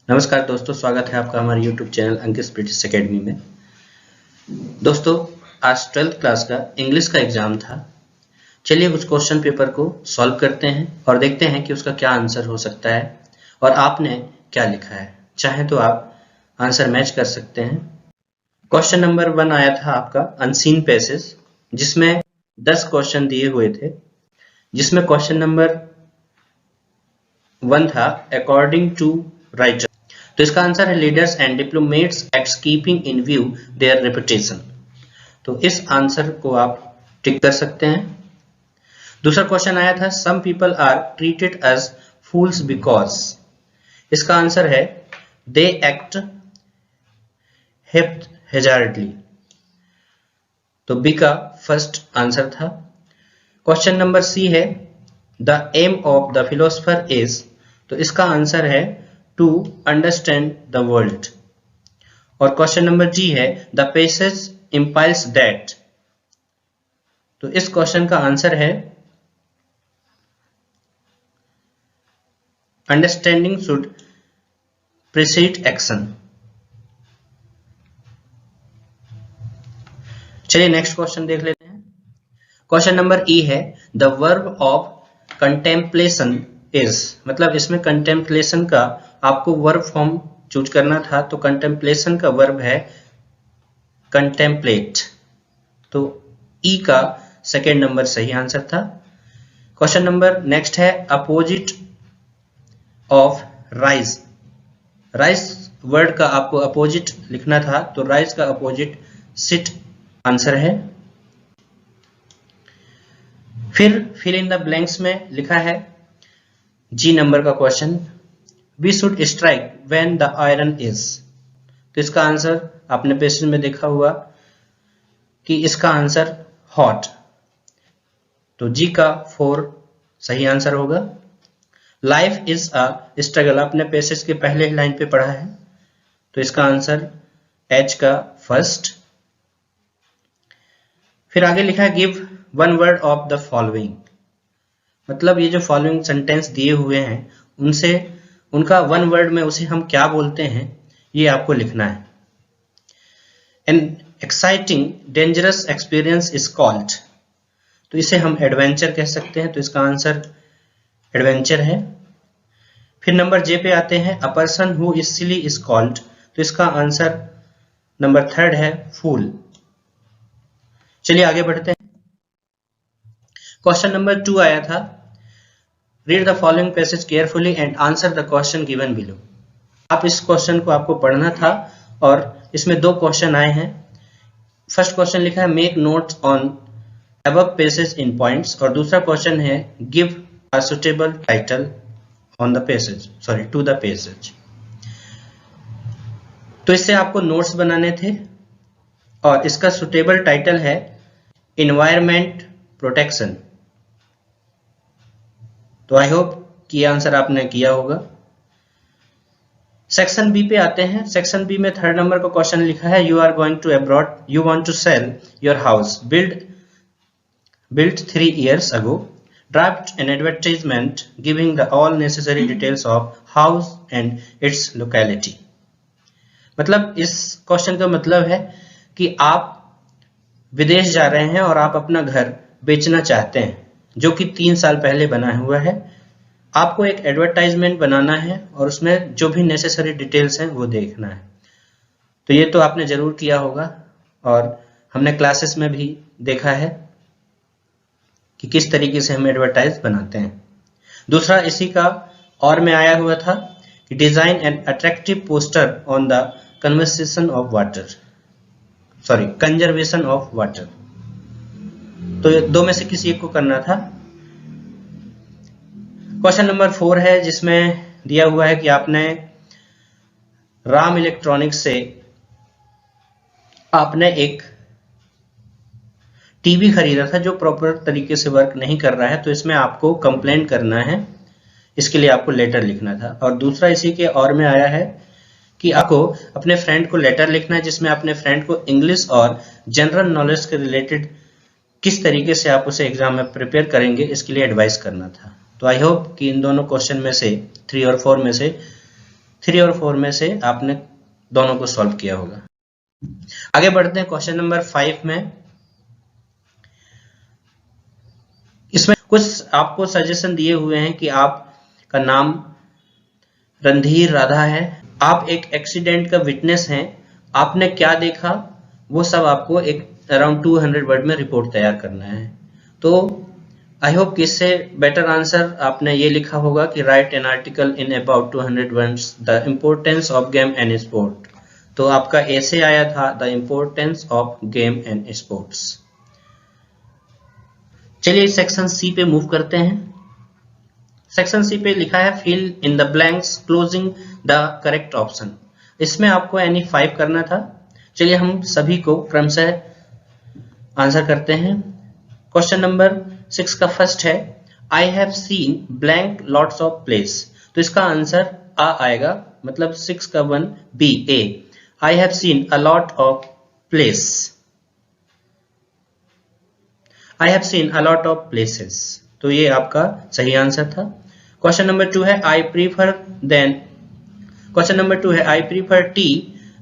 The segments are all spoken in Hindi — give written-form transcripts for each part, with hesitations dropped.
नमस्कार दोस्तों, स्वागत है आपका हमारे YouTube चैनल अंकित ब्रिटिश एकेडमी में। दोस्तों, आज 12th क्लास का इंग्लिश का एग्जाम था। चलिए उस क्वेश्चन पेपर को सॉल्व करते हैं और देखते हैं कि उसका क्या आंसर हो सकता है और आपने क्या लिखा है। चाहे तो आप आंसर मैच कर सकते हैं। क्वेश्चन नंबर 1 आया था आपका अनसीन पैसेज, जिसमें 10 क्वेश्चन दिए हुए थे, जिसमें क्वेश्चन नंबर 1 था अकॉर्डिंग टू राइटर। तो इसका आंसर है leaders and diplomats acts keeping in view their reputation. तो इस आंसर को आप टिक कर सकते हैं। दूसरा क्वेश्चन आया था some people are treated as fools because. इसका आंसर है दे एक्ट हैजार्डली। तो बी का फर्स्ट आंसर था। क्वेश्चन नंबर सी है the aim of the philosopher is. तो इसका आंसर है टू अंडरस्टैंड द वर्ल्ड। और क्वेश्चन नंबर जी है द पैसेज इम्पाइल्स दैट। तो इस क्वेश्चन का आंसर है अंडरस्टैंडिंग शुड प्रीसीड एक्शन। चलिए नेक्स्ट क्वेश्चन देख लेते हैं। क्वेश्चन नंबर ई है the verb of contemplation is. मतलब इसमें कंटेम्पलेशन का आपको वर्ब फॉर्म चूज करना था, तो कंटेम्पलेशन का वर्ब है कंटेम्पलेट। तो ई का सेकेंड नंबर सही आंसर था। क्वेश्चन नंबर नेक्स्ट है opposite of rise. Rise word का आपको अपोजिट लिखना था, तो राइज का अपोजिट सिट आंसर है। फिर फिल इन द ब्लैंक्स में लिखा है जी नंबर का question we should strike when the iron is. तो इसका आंसर आपने पेज में देखा हुआ कि इसका आंसर हॉट। तो जी का 4 सही आंसर होगा। लाइफ इज अ स्ट्रगल आपने पैसेज के पहले ही लाइन पे पढ़ा है, तो इसका आंसर एच का फर्स्ट। फिर आगे लिखा है give one word of the following. मतलब ये जो फॉलोइंग सेंटेंस दिए हुए हैं उनसे उनका वन वर्ड में उसे हम क्या बोलते हैं ये आपको लिखना है। An exciting dangerous experience is called. तो इसे हम एडवेंचर कह सकते हैं, तो इसका आंसर एडवेंचर है। फिर नंबर जे पे आते हैं a person who is silly is called. तो इसका आंसर नंबर 3 है फूल। चलिए आगे बढ़ते हैं। क्वेश्चन नंबर 2 आया था read the following passage carefully and answer the question given below. आप इस क्वेश्चन को आपको पढ़ना था और इसमें 2 क्वेश्चन आए हैं। फर्स्ट क्वेश्चन लिखा है make notes on above passage in points और दूसरा क्वेश्चन है give a suitable title on the passage to the passage. तो इससे आपको नोट्स बनाने थे और इसका सुटेबल टाइटल है एनवायरमेंट प्रोटेक्शन। तो आई होप कि आंसर आपने किया होगा। सेक्शन बी पे आते हैं। सेक्शन बी में 3rd नंबर का क्वेश्चन लिखा है you are going to abroad you want to sell your house built 3 years ago. Draft an advertisement giving the all necessary details of house and its locality. मतलब इस क्वेश्चन का मतलब है कि आप विदेश जा रहे हैं और आप अपना घर बेचना चाहते हैं जो कि 3 साल पहले बना हुआ है। आपको एक एडवर्टाइजमेंट बनाना है और उसमें जो भी नेसेसरी डिटेल्स हैं वो देखना है। तो ये तो आपने जरूर किया होगा और हमने क्लासेस में भी देखा है कि किस तरीके से हम एडवर्टाइज बनाते हैं। दूसरा इसी का और में आया हुआ था कि design an attractive poster on the conservation of water. तो 2 में से किसी एक को करना था। क्वेश्चन नंबर 4 है जिसमें दिया हुआ है कि आपने राम इलेक्ट्रॉनिक्स से आपने एक टीवी खरीदा था जो प्रॉपर तरीके से वर्क नहीं कर रहा है, तो इसमें आपको कंप्लेंट करना है। इसके लिए आपको लेटर लिखना था। और दूसरा इसी के और में आया है कि आपको अपने फ्रेंड को लेटर लिखना है जिसमें अपने फ्रेंड को इंग्लिश और जनरल नॉलेज के रिलेटेड किस तरीके से आप उसे एग्जाम में प्रिपेयर करेंगे इसके लिए एडवाइस करना था। तो आई होप कि इन दोनों क्वेश्चन में से 3 और 4 में से 3 और 4 में से आपने दोनों को सॉल्व किया होगा। आगे बढ़ते हैं क्वेश्चन नंबर 5 में। इसमें कुछ आपको सजेशन दिए हुए हैं कि आपका नाम रणधीर राधा है, आप एक एक्सीडेंट का विटनेस हैं, आपने क्या देखा, वो सब आपको एक अराउंड 200 वर्ड में रिपोर्ट तैयार करना है। तो आई होप कि इससे बेटर आंसर आपने ये लिखा होगा कि write an article in about 200 words the importance of game and sport. तो आपका ऐसे आया था the importance of game and sports. चलिए सेक्शन सी पे मूव करते हैं। सेक्शन सी पे लिखा है fill in the blanks closing the correct option. इसमें आपको एनी 5 करना था। चलिए हम सभी को क्रमशः आंसर करते हैं। क्वेश्चन नंबर 6 का फर्स्ट है I have seen blank lots of place. तो इसका आंसर आ आएगा, मतलब 6 का 1 B A, I have seen a lot of place, I have seen a lot of places. तो ये आपका सही आंसर था। क्वेश्चन नंबर 2 है I prefer then, question number 2 है I prefer tea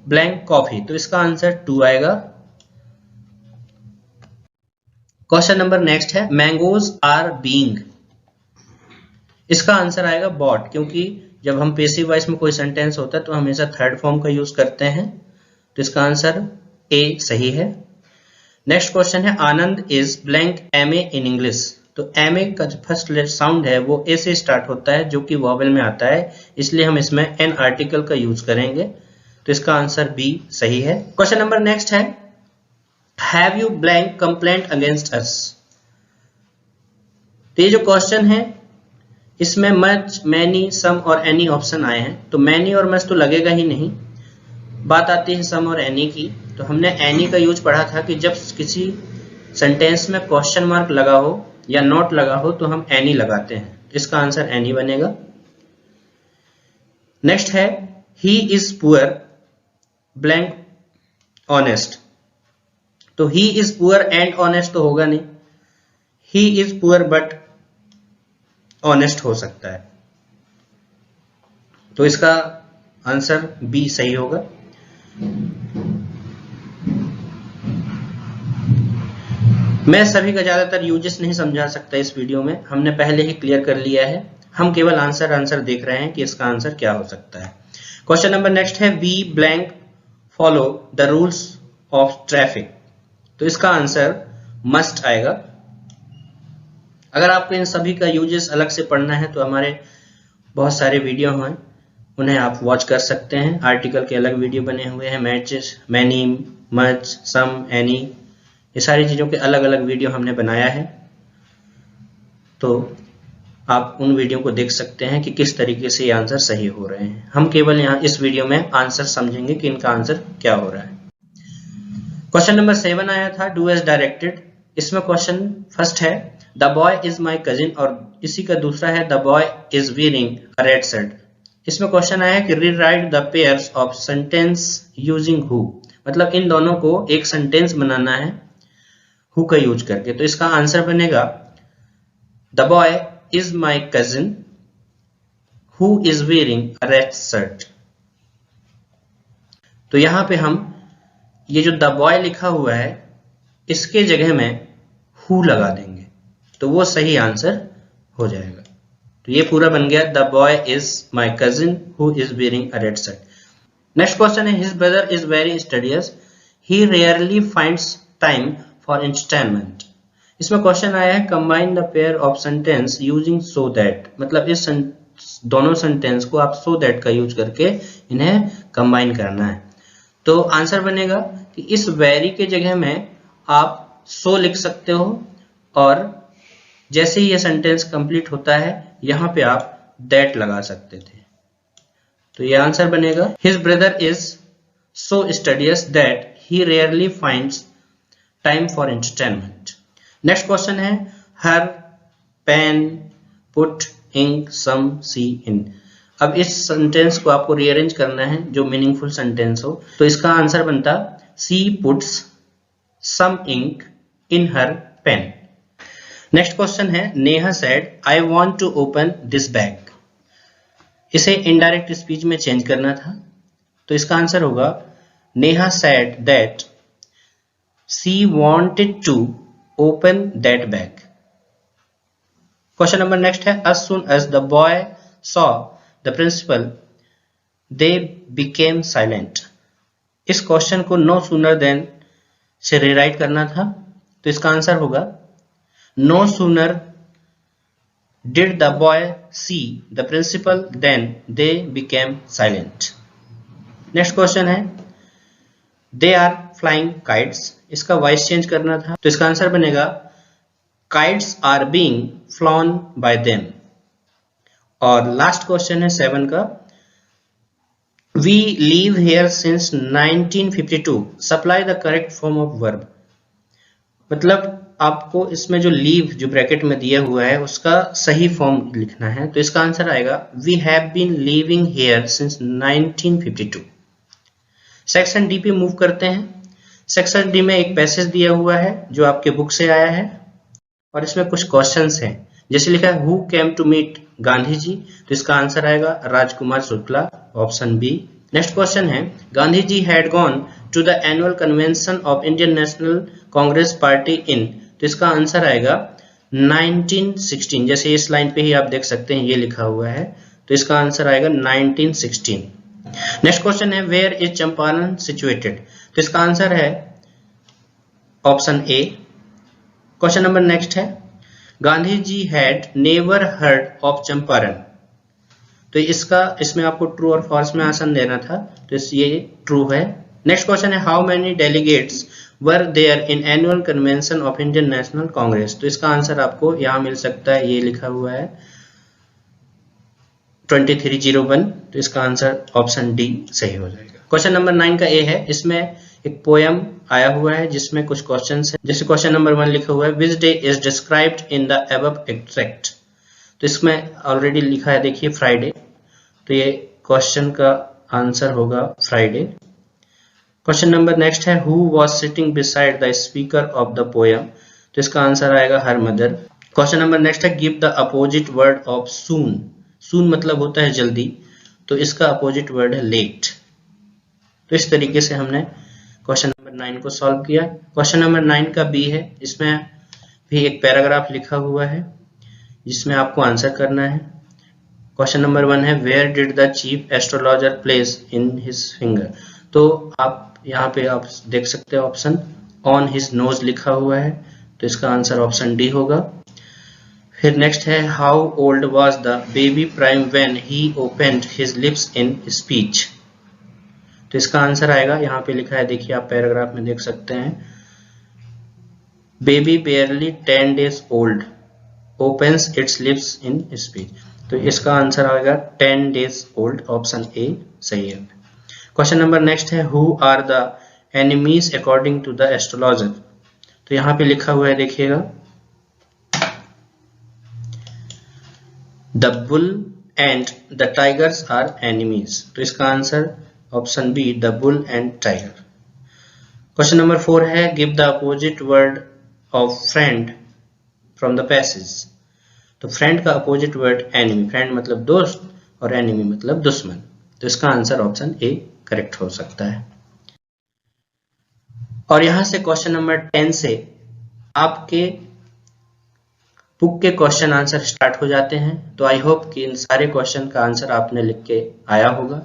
blank coffee. तो इसका आंसर 2 आएगा। क्वेश्चन नंबर नेक्स्ट है मैंगोज आर बीइंग। इसका आंसर आएगा बॉट, क्योंकि जब हम पेसिव वॉइस में कोई सेंटेंस होता है तो हमेशा थर्ड फॉर्म का यूज करते हैं। तो इसका आंसर ए सही है। नेक्स्ट क्वेश्चन है Anand is blank M A in English. तो एम ए का जो फर्स्ट साउंड है वो ए से स्टार्ट होता है, जो कि वॉवेल में आता है, इसलिए हम इसमें एन आर्टिकल का यूज करेंगे। तो इसका आंसर बी सही है। क्वेश्चन नंबर नेक्स्ट है have you blank complaint against us. तो ये जो क्वेश्चन है इसमें मच, मैनी, सम और एनी ऑप्शन आए हैं। तो मैनी और मच तो लगेगा ही नहीं। बात आती है सम और एनी की, तो हमने एनी का यूज पढ़ा था कि जब किसी सेंटेंस में क्वेश्चन मार्क लगा हो या नॉट लगा हो तो हम एनी लगाते हैं। इसका आंसर एनी बनेगा। नेक्स्ट है he is poor blank honest. तो he is poor and honest तो होगा नहीं, he is poor but honest हो सकता है। तो इसका आंसर बी सही होगा। मैं सभी का ज्यादातर यूजेस नहीं समझा सकता इस वीडियो में, हमने पहले ही क्लियर कर लिया है। हम केवल आंसर देख रहे हैं कि इसका आंसर क्या हो सकता है। क्वेश्चन नंबर नेक्स्ट है we blank follow the rules of traffic. तो इसका आंसर मस्ट आएगा। अगर आपको इन सभी का यूजेस अलग से पढ़ना है तो हमारे बहुत सारे वीडियो हैं, उन्हें आप वॉच कर सकते हैं। आर्टिकल के अलग वीडियो बने हुए हैं, मैचेस, मैनी, मच, सम, एनी, ये सारी चीज़ों के अलग अलग वीडियो हमने बनाया है। तो आप उन वीडियो को देख सकते हैं कि किस तरीके से ये आंसर सही हो रहे हैं। हम केवल यहाँ इस वीडियो में आंसर समझेंगे कि इनका आंसर क्या हो रहा है। क्वेश्चन नंबर 7 आया था डू एज डायरेक्टेड। इसमें क्वेश्चन फर्स्ट है the boy is my cousin, और इसी का दूसरा है the boy is wearing a red shirt. इसमें क्वेश्चन आया कि rewrite the pairs of sentence using who. मतलब इन दोनों को एक सेंटेंस बनाना है हु का यूज करके। तो इसका आंसर बनेगा the boy is my cousin who is wearing a red shirt. तो यहां पे हम ये जो द बॉय लिखा हुआ है इसके जगह में हु लगा देंगे, तो वो सही आंसर हो जाएगा। तो ये पूरा बन गया the boy is my cousin who is wearing a red shirt. Next question है his brother is very studious, he rarely finds time for entertainment. इसमें क्वेश्चन आया है combine the pair of sentence using so that. मतलब इस दोनों सेंटेंस को आप सो दैट का यूज करके इन्हें कंबाइन करना है। तो आंसर बनेगा कि इस वेरी के जगह में आप सो लिख सकते हो, और जैसे ही ये सेंटेंस कंप्लीट होता है यहां पे आप दैट लगा सकते थे। तो ये आंसर बनेगा his brother is so studious that he rarely finds time for entertainment. Next question है हर पेन पुट इंक सम सी इन। अब इस सेंटेंस को आपको रीअरेंज करना है जो मीनिंगफुल सेंटेंस हो। तो इसका आंसर बनता C puts some ink in her pen. Next question है Neha said I want to open this bag. इसे इनडायरेक्ट स्पीच में चेंज करना था, तो इसका आंसर होगा Neha said that she wanted to open that bag. Question number next है as soon as the boy saw the principal they became silent. इस क्वेश्चन को no sooner than से रीराइट करना था, तो इसका आंसर होगा no sooner did the boy see the principal then they became silent. Next question है they are flying kites. इसका वॉइस चेंज करना था, तो इसका आंसर बनेगा kites are being flown by them. और लास्ट क्वेश्चन है 7 का we live here since 1952. supply the correct form of verb. मतलब आपको इसमें जो लीव जो ब्रैकेट में दिया हुआ है उसका सही फॉर्म लिखना है, तो इसका आंसर आएगा we have been living here since 1952. Section D पे मूव करते हैं. सेक्शन डी में एक पैसेज दिया हुआ है जो आपके बुक से आया है और इसमें कुछ क्वेश्चंस हैं. जैसे लिखा है who came to meet Gandhi ji, तो इसका आंसर आएगा Rajkumar Shukla, option B. Next question है Gandhi ji had gone to the annual convention of Indian national Congress party in, तो इसका आंसर आएगा 1916. जैसे इस लाइन पे ही आप देख सकते हैं ये लिखा हुआ है, तो इसका आंसर आएगा 1916. नेक्स्ट क्वेश्चन है वेयर इज चंपारण सिचुएटेड, तो इसका आंसर है option A. Question number next है Gandhi ji had never heard of Champaran, तो इसमें आपको ट्रू और फॉल्स में आंसर देना था, तो ये ट्रू है. नेक्स्ट क्वेश्चन है how many delegates were there in annual convention of Indian national Congress, तो इसका आंसर आपको यहां मिल सकता है, ये लिखा हुआ है 2301, तो इसका आंसर ऑप्शन डी सही हो जाएगा. क्वेश्चन नंबर 9 का ए है. इसमें एक पोएम आया हुआ है जिसमें कुछ क्वेश्चंस हैं. जैसे क्वेश्चन नंबर 1 लिखा हुआ है which day is described in the above extract, तो इसमें ऑलरेडी लिखा है देखिए फ्राइडे, तो ये क्वेश्चन का आंसर होगा फ्राइडे. क्वेश्चन नंबर नेक्स्ट है who was sitting beside the speaker of the poem, तो इसका आंसर आएगा her mother. Question number next है give the opposite word of soon. Soon मतलब होता है जल्दी, तो इसका अपोजिट वर्ड है लेट. तो इस तरीके से हमने क्वेश्चन नंबर 9 को सॉल्व किया. क्वेश्चन नंबर 9 का बी है. इसमें भी एक पैराग्राफ लिखा हुआ है जिसमें आपको आंसर करना है. क्वेश्चन नंबर 1 है where did the chief astrologer place in his finger, तो आप यहाँ पे आप देख सकते हो ऑप्शन ऑन हिज नोज लिखा हुआ है, तो इसका आंसर ऑप्शन डी होगा. फिर नेक्स्ट है how old was the baby prime when he opened his lips in speech, तो इसका आंसर आएगा यहाँ पे लिखा है देखिए आप पैराग्राफ में देख सकते हैं baby बेयरली 10 days old opens it's lips in speech, तो इसका आंसर आएगा 10 days ओल्ड, ऑप्शन ए सही है. क्वेश्चन नंबर नेक्स्ट है who are the enemies according to the astrologer, तो यहाँ पे लिखा हुआ है देखिएगा the bull and the tigers are enemies, तो इसका answer option B the bull and tiger. Question number 4 है give the opposite word of friend from the passage, तो फ्रेंड का अपोजिट वर्ड एनिमी. फ्रेंड मतलब दोस्त और एनिमी मतलब दुश्मन, तो इसका आंसर ऑप्शन ए करेक्ट हो सकता है. और यहां से क्वेश्चन नंबर 10 से आपके बुक के क्वेश्चन आंसर स्टार्ट हो जाते हैं. तो आई होप कि इन सारे क्वेश्चन का आंसर आपने लिख के आया होगा.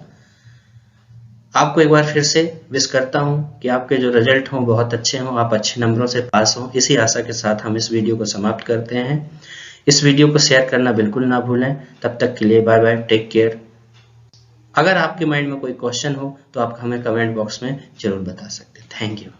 आपको एक बार फिर से विश करता हूं कि आपके जो रिजल्ट हों बहुत अच्छे हों, आप अच्छे नंबरों से पास हों. इसी आशा के साथ हम इस वीडियो को समाप्त करते हैं. इस वीडियो को शेयर करना बिल्कुल ना भूलें. तब तक के लिए बाय बाय, टेक केयर. अगर आपके माइंड में कोई क्वेश्चन हो तो आप हमें कमेंट बॉक्स में जरूर बता सकते हैं. Thank you.